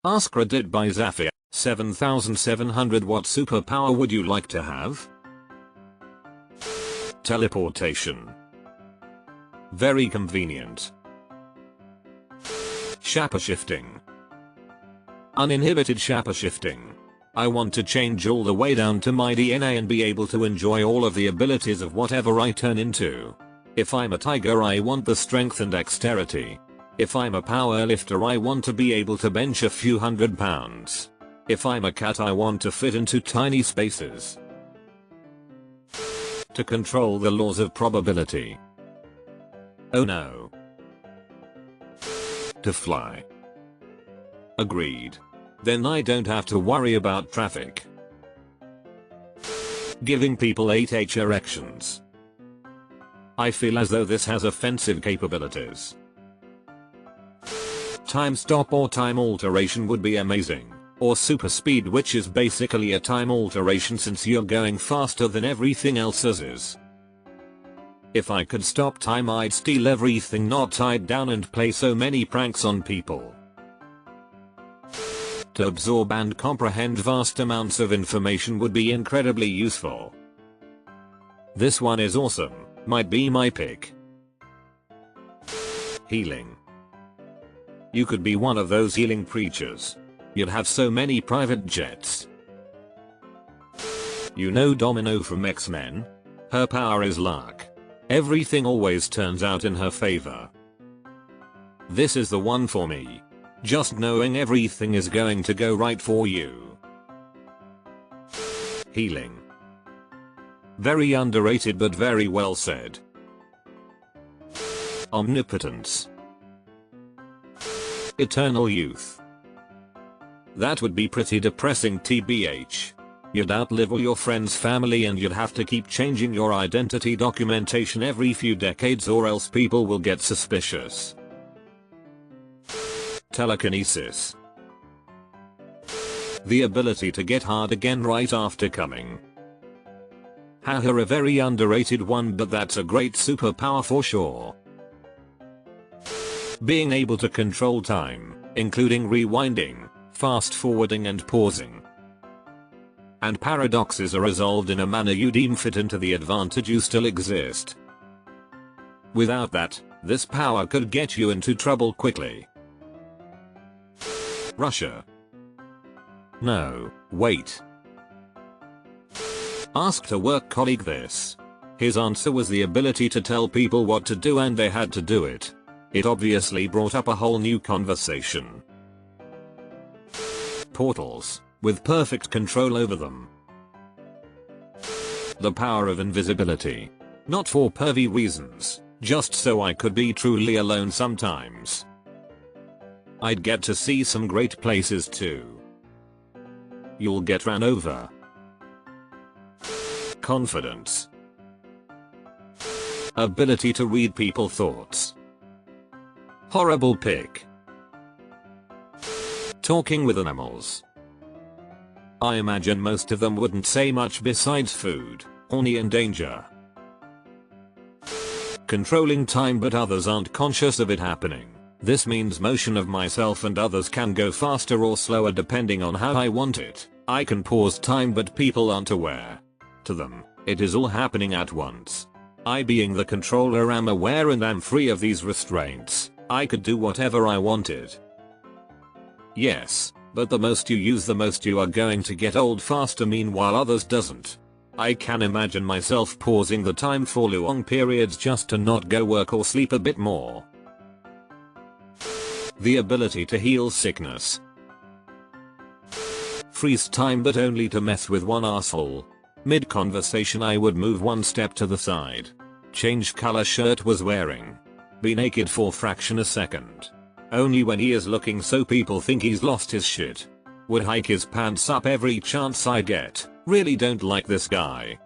Ask Reddit by Zafir. 7700. What superpower would you like to have? Teleportation. Very convenient. Shapeshifting. Uninhibited shapeshifting. I want to change all the way down to my DNA and be able to enjoy all of the abilities of whatever I turn into. If I'm a tiger, I want the strength and dexterity. If I'm a powerlifter, I want to be able to bench a few hundred pounds. If I'm a cat, I want to fit into tiny spaces. To control the laws of probability. Oh no. To fly. Agreed. Then I don't have to worry about traffic. Giving people 8H erections. I feel as though this has offensive capabilities. Time stop or time alteration would be amazing. Or super speed, which is basically a time alteration since you're going faster than everything else is. If I could stop time, I'd steal everything not tied down and play so many pranks on people. To absorb and comprehend vast amounts of information would be incredibly useful. This one is awesome, might be my pick. Healing. You could be one of those healing preachers. You'd have so many private jets. You know Domino from X-Men? Her power is luck. Everything always turns out in her favor. This is the one for me. Just knowing everything is going to go right for you. Healing. Very underrated but very well said. Omnipotence. Eternal youth. That would be pretty depressing tbh. You'd outlive all your friends' family and you'd have to keep changing your identity documentation every few decades or else people will get suspicious. Telekinesis. The ability to get hard again right after coming. Haha, a very underrated one, but that's a great superpower for sure. Being able to control time, including rewinding, fast forwarding and pausing. And paradoxes are resolved in a manner you deem fit into the advantage you still exist. Without that, this power could get you into trouble quickly. Russia. No, wait. Asked a work colleague this. His answer was the ability to tell people what to do and they had to do it. It obviously brought up a whole new conversation. Portals, with perfect control over them. The power of invisibility. Not for pervy reasons, just so I could be truly alone sometimes. I'd get to see some great places too. You'll get ran over. Confidence. Ability to read people's thoughts. Horrible pick. Talking with animals. I imagine most of them wouldn't say much besides food, horny and danger. Controlling time, but others aren't conscious of it happening. This means motion of myself and others can go faster or slower depending on how I want it. I can pause time but people aren't aware. To them, it is all happening at once. I, being the controller, am aware and am free of these restraints. I could do whatever I wanted. Yes, but the most you use, the most you are going to get old faster, meanwhile others doesn't. I can imagine myself pausing the time for long periods just to not go work or sleep a bit more. The ability to heal sickness. Freeze time, but only to mess with one asshole. Mid-conversation I would move one step to the side. Change color shirt was wearing. Be naked for fraction a second. Only when he is looking so people think he's lost his shit. Would hike his pants up every chance I get. Really don't like this guy.